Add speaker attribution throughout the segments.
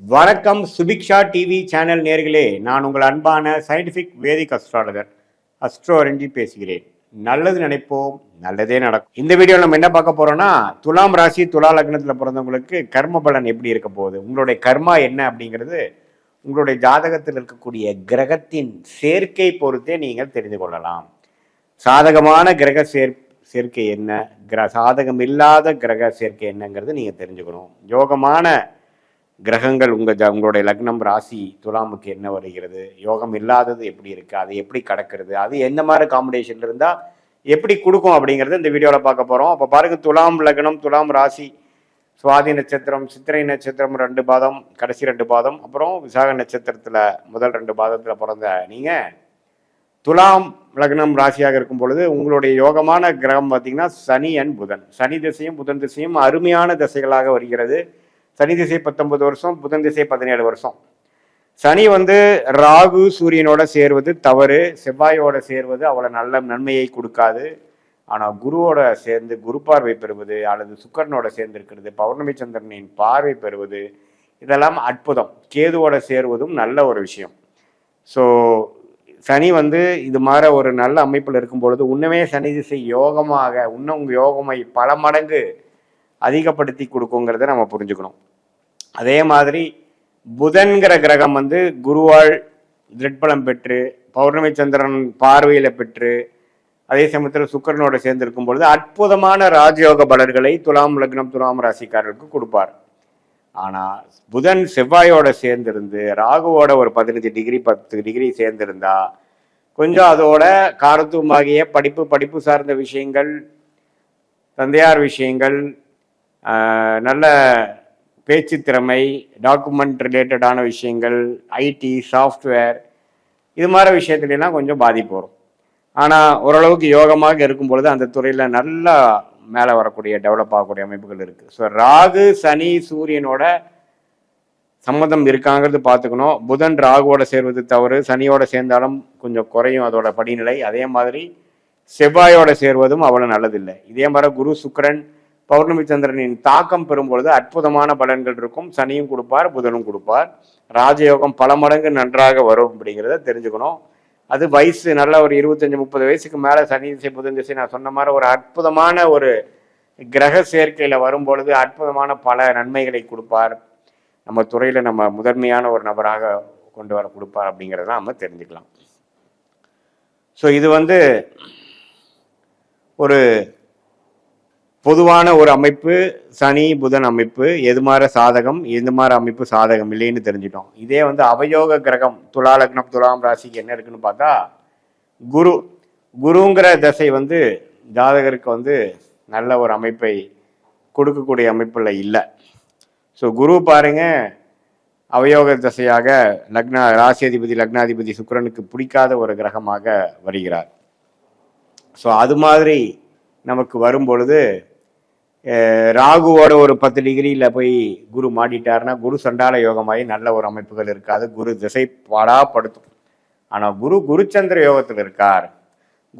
Speaker 1: வணக்கம் Subiksha TV channel நேர்களே, நான் உங்கள் அன்பான சயின்டிஃபிக் வேதிக் அஸ்ட்ராலஜர் அஸ்ட்ரோரஞ்சி பேசுகிறேன். நல்லது நினைப்போம், நல்லதே நடக்கும். இந்த வீடியோவில் நம்ம என்ன பார்க்க போறோம்னா, துலாம் ராசி துலா லக்னத்தில் பிறந்தவங்களுக்கு கர்ம பலன் எப்படி இருக்க போகுது, உங்களுடைய கர்மா என்ன அப்படிங்கிறது உங்களுடைய ஜாதகத்தில் இருக்கக்கூடிய கிரகத்தின் சேர்க்கை பொறுத்தே நீங்கள் தெரிந்து கொள்ளலாம். சாதகமான கிரக சேர்க்கை என்ன, சாதகம் இல்லாத கிரக சேர்க்கை என்னங்கிறது நீங்கள் தெரிஞ்சுக்கணும். யோகமான கிரகங்கள் உங்களுடைய லக்னம் ராசி துலாமுக்கு என்ன வருகிறது, யோகம் இல்லாதது எப்படி இருக்கு, அது எப்படி கடக்கிறது, அது எந்த மாதிரி காம்பினேஷன் இருந்தா எப்படி கொடுக்கும் அப்படிங்கிறது இந்த வீடியோவில் பார்க்க போறோம். அப்போ பாருங்க, துலாம் லக்னம் துலாம் ராசி, சுவாதி நட்சத்திரம் சித்திரை நட்சத்திரம் 2 பாதம், கடைசி 2 பாதம், அப்புறம் விசாக நட்சத்திரத்துல முதல் 2 பாதத்துல பிறந்த நீங்க துலாம் லக்னம் ராசியாக இருக்கும் பொழுது உங்களுடைய யோகமான கிரகம் பார்த்தீங்கன்னா சனி அண்ட் புதன். சனி திசையும் புதன் திசையும் அருமையான திசைகளாக வருகிறது. சனி திசை 19 வருஷம், புதன் திசை 17 வருஷம். சனி ராகு சூரியனோட சேர்வது தவறு, செவ்வாயோட சேர்வது அவ்வளோ நல்ல நன்மையை கொடுக்காது. ஆனால் குருவோட சேர்ந்து குரு பார்வை பெறுவது அல்லது சுக்கரனோட சேர்ந்து இருக்கிறது, பௌர்ணமி சந்திரனின் பார்வை பெறுவது, இதெல்லாம் அற்புதம். கேதுவோட சேருவதும் நல்ல ஒரு விஷயம். ஸோ சனி இது மாதிரி ஒரு நல்ல அமைப்பில் இருக்கும் பொழுது உண்மையே சனி திசை யோகமாக இன்னும் யோகமை பல மடங்கு அதிகப்படுத்தி கொடுக்குங்கிறத நம்ம புரிஞ்சுக்கணும். அதே மாதிரி புதன்கிற கிரகம் குருவால் திட்பலம் பெற்று பௌர்ணமி சந்திரன் பார்வையில பெற்று அதே சமயத்தில் சுக்கரனோட சேர்ந்து இருக்கும் பொழுது அற்புதமான ராஜயோக பலர்களை துலாம் லக்னம் துலாம் ராசிக்காரர்களுக்கு கொடுப்பார். ஆனா புதன் செவ்வாயோட சேர்ந்திருந்து ராகுவோட ஒரு 15 டிகிரி 10 டிகிரி சேர்ந்திருந்தா கொஞ்சம் அதோட காரத்துவமாகிய படிப்பு சார்ந்த விஷயங்கள், தந்தையார் விஷயங்கள், நல்ல பேச்சு திறமை, டாக்குமெண்ட் ரிலேட்டடான விஷயங்கள், ஐடி சாஃப்ட்வேர், இது மாதிரி விஷயத்துலாம் கொஞ்சம் பாதிப்பு வரும். ஆனால் ஓரளவுக்கு யோகமாக இருக்கும் பொழுது அந்த துறையில் நல்லா மேலே வரக்கூடிய டெவலப் ஆகக்கூடிய அமைப்புகள் இருக்குது. ஸோ ராகு சனி சூரியனோட சம்மந்தம் இருக்காங்கிறது பார்த்துக்கணும். புதன் ராகுவோட சேர்வது தவறு, சனியோட சேர்ந்தாலும் கொஞ்சம் குறையும் அதோட படிநிலை. அதே மாதிரி செவ்வாயோட சேர்வதும் அவ்வளோ நல்லதில்லை. இதே மாதிரி குரு சுக்கிரன் பௌர்ணமி சந்திரனின் தாக்கம் பெறும்பொழுது அற்புதமான பலன்கள் இருக்கும். சனியும் கொடுப்பார், புதனும் கொடுப்பார். ராஜயோகம் பல மடங்கு நன்றாக வரும் அப்படிங்கிறத தெரிஞ்சுக்கணும். அது வயசு நல்ல ஒரு 25-30 வயசுக்கு மேலே சனி திசை புதன் திசை நான் சொன்ன மாதிரி ஒரு அற்புதமான ஒரு கிரக சேர்க்கையில் வரும்பொழுது அற்புதமான பல நன்மைகளை கொடுப்பார். நம்ம துறையில் நம்ம முதன்மையான ஒரு நபராக கொண்டு வர கொடுப்பார் அப்படிங்கிறத நம்ம தெரிஞ்சுக்கலாம். ஸோ இது ஒரு பொதுவான ஒரு அமைப்பு. சனி புதன் அமைப்பு எது மாதிரி சாதகம், எது மாதிரி அமைப்பு சாதகம் இல்லைன்னு தெரிஞ்சிட்டோம். இதே அவயோக கிரகம் துலா லக்னம் துலாம் ராசிக்கு என்ன இருக்குன்னு பார்த்தா குருங்கிற தசை ஜாதகருக்கு நல்ல ஒரு அமைப்பை கொடுக்கக்கூடிய அமைப்புல இல்லை. ஸோ குரு பாருங்க அவயோக தசையாக ராசியாதிபதி லக்னாதிபதி சுக்கிரனுக்கு பிடிக்காத ஒரு கிரகமாக வருகிறார். ஸோ அது மாதிரி நமக்கு வரும் பொழுது ராகுவோட ஒரு 10 டிகிரியில் போய் குரு மாட்டிட்டாருன்னா குரு சண்டால யோகமாகி நல்ல ஒரு அமைப்புகள் இருக்காது, குரு திசை பாடாப்படுத்தும். ஆனால் குருச்சந்திர யோகத்தில் இருக்கார்,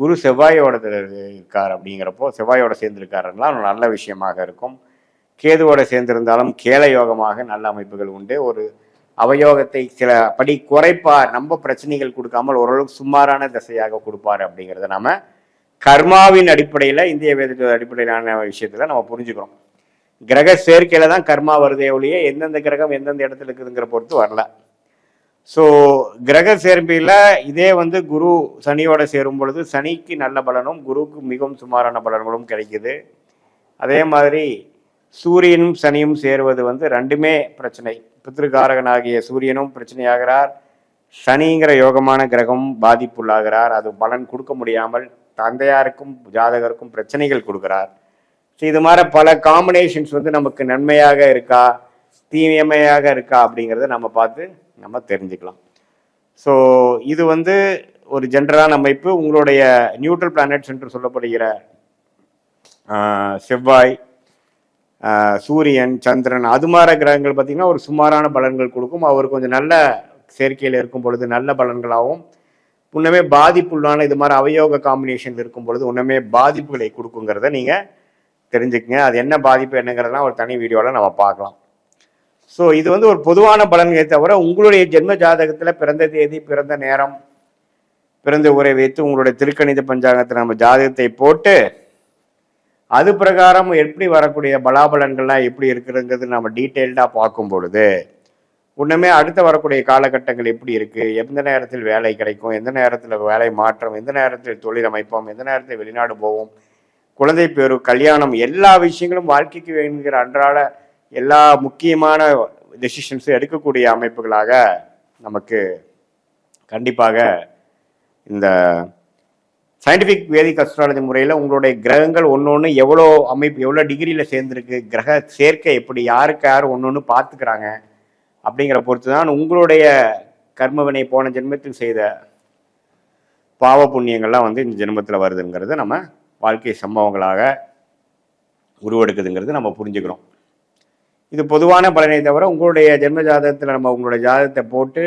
Speaker 1: குரு செவ்வாயோட இருக்கார். அப்படிங்கிறப்போ செவ்வாயோட சேர்ந்திருக்காருன்னா நல்ல விஷயமாக இருக்கும். கேதுவோட சேர்ந்திருந்தாலும் கேல யோகமாக நல்ல அமைப்புகள் உண்டு. ஒரு அவயோகத்தை சில படி குறைப்பார், நம்ம பிரச்சனைகள் கொடுக்காமல் ஓரளவுக்கு சுமாரான திசையாக கொடுப்பார். அப்படிங்கிறத நாம கர்மாவின் அடிப்படையில் இந்திய வேதத்தோட அடிப்படையிலான விஷயத்துல நம்ம புரிஞ்சுக்கிறோம். கிரக சேர்க்கையில தான் கர்மா வருதே ஒழிய எந்தெந்த கிரகம் எந்தெந்த இடத்துல இருக்குதுங்கிற பொறுத்து வரல. ஸோ கிரக சேர்க்கையில இதே குரு சனியோட சேரும் பொழுது சனிக்கு நல்ல பலனும் குருவுக்கு மிகவும் சுமாரான பலன்களும் கிடைக்குது. அதே மாதிரி சூரியனும் சனியும் சேருவது ரெண்டுமே பிரச்சனை. பித்ருகாரகனாகிய சூரியனும் பிரச்சனையாகிறார், சனிங்கிற யோகமான கிரகம் பாதிப்புள்ளாகிறார். அது பலன் கொடுக்க முடியாமல் தந்தையாருக்கும் ஜாதகருக்கும் பிரச்சனைகள் கொடுக்கிறார். ஸோ இது மாதிரி பல காம்பினேஷன்ஸ் நமக்கு நன்மையாக இருக்கா தீமையாக இருக்கா அப்படிங்கிறத நம்ம பார்த்து நம்ம தெரிஞ்சுக்கலாம். ஸோ இது ஒரு ஜென்ரலான அமைப்பு. உங்களுடைய நியூட்ரல் பிளானட்ஸ் என்று சொல்லப்படுகிற செவ்வாய், சூரியன், சந்திரன் அது மாதிரி கிரகங்கள் பார்த்தீங்கன்னா ஒரு சுமாரான பலன்கள் கொடுக்கும். அவர் கொஞ்சம் நல்ல சேர்க்கையில் இருக்கும் பொழுது நல்ல பலன்களாகவும் உன்னமே பாதிப்புள்ளான இது மாதிரி அவயோக காம்பினேஷன் இருக்கும் பொழுது உன்னமே பாதிப்புகளை கொடுக்குங்கிறத நீங்கள் தெரிஞ்சுக்கங்க. அது என்ன பாதிப்பு என்னங்கிறதெல்லாம் ஒரு தனி வீடியோவில் நம்ம பார்க்கலாம். ஸோ இது வந்து ஒரு பொதுவான பலன்களை தவிர உங்களுடைய ஜென்ம ஜாதகத்தில் பிறந்த தேதி, பிறந்த நேரம், பிறந்த உரை வைத்து உங்களுடைய திருக்கணித பஞ்சாங்கத்தில் நம்ம ஜாதகத்தை போட்டு அது பிரகாரம் எப்படி வரக்கூடிய பலாபலன்கள்லாம் எப்படி இருக்குதுங்கிறது நம்ம டீட்டெயில்டாக பார்க்கும் பொழுது ஒன்றுமே அடுத்த வரக்கூடிய காலகட்டங்கள் எப்படி இருக்குது, எந்த நேரத்தில் வேலை கிடைக்கும், எந்த நேரத்தில் வேலை மாற்றம், எந்த நேரத்தில் தொழில் அமைப்போம், எந்த நேரத்தில் வெளிநாடு போவோம், குழந்தை பேரு, கல்யாணம், எல்லா விஷயங்களும் வாழ்க்கைக்கு வேணுங்கிற அன்றாட எல்லா முக்கியமான டெசிஷன்ஸும் எடுக்கக்கூடிய அமைப்புகளாக நமக்கு கண்டிப்பாக இந்த சயின்டிஃபிக் வேதிக் அஸ்ட்ராலஜி முறையில் உங்களுடைய கிரகங்கள் ஒன்று எவ்வளோ அமைப்பு, எவ்வளோ டிகிரியில் சேர்ந்துருக்கு, கிரக சேர்க்கை எப்படி, யாருக்கு யார் ஒன்று பார்த்துக்கிறாங்க அப்படிங்கிற பொறுத்து தான் உங்களுடைய கர்மவினை போன ஜென்மத்தில் செய்த பாவ புண்ணியங்கள்லாம் வந்து இந்த ஜென்மத்தில் வருதுங்கிறது நம்ம வாழ்க்கை சம்பவங்களாக உருவெடுக்குதுங்கிறது நம்ம புரிஞ்சுக்கிறோம். இது பொதுவான பலனை தவிர உங்களுடைய ஜென்ம ஜாதகத்தில் நம்ம உங்களுடைய ஜாதகத்தை போட்டு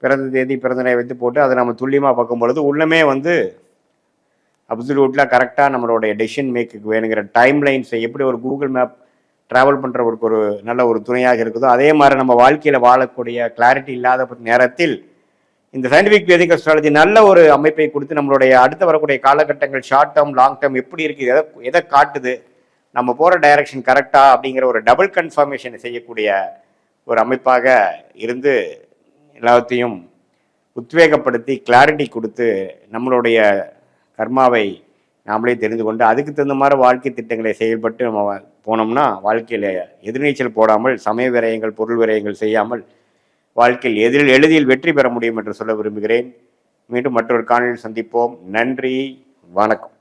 Speaker 1: பிறந்த தேதி, பிறந்த நேரம் வைத்து போட்டு அதை நம்ம துல்லியமாக பார்க்கும் பொழுது உள்ளமே வந்து அப்சல்யூட்லாம் கரெக்டாக நம்மளுடைய டெசிஷன் மேக்குக்கு வேணுங்கிற டைம் லைன்ஸை எப்படி ஒரு கூகுள் மேப் ட்ராவல் பண்ணுறவருக்கு ஒரு நல்ல ஒரு துணையாக இருக்குதோ அதே மாதிரி நம்ம வாழ்க்கையில் வாழக்கூடிய கிளாரிட்டி இல்லாத நேரத்தில் இந்த சயின்டிஃபிக் வேதிக் அஸ்ட்ராலஜி நல்ல ஒரு அமைப்பை கொடுத்து நம்மளுடைய அடுத்து வரக்கூடிய காலகட்டங்கள் ஷார்ட் டேர்ம், லாங் டேர்ம் எப்படி இருக்குது, எதை காட்டுது, நம்ம போகிற டைரக்ஷன் கரெக்டா அப்படிங்கிற ஒரு டபுள் கன்ஃபர்மேஷன் செய்யக்கூடிய ஒரு அமைப்பாக இருந்து எல்லாத்தையும் உத்வேகப்படுத்தி கிளாரிட்டி கொடுத்து நம்மளுடைய கர்மாவை நாமளே தெரிந்து கொண்டு அதுக்கு தகுந்த மாதிரி வாழ்க்கை திட்டங்களை செயல்பட்டு நம்ம போனோம்னா வாழ்க்கையில் எதிர்நீச்சல் போடாமல் சமய விரயங்கள், பொருள் விரயங்கள் செய்யாமல் வாழ்க்கையில் எளிதில் வெற்றி பெற முடியும் என்று சொல்ல விரும்புகிறேன். மீண்டும் மற்றொரு காணொலியில் சந்திப்போம். நன்றி, வணக்கம்.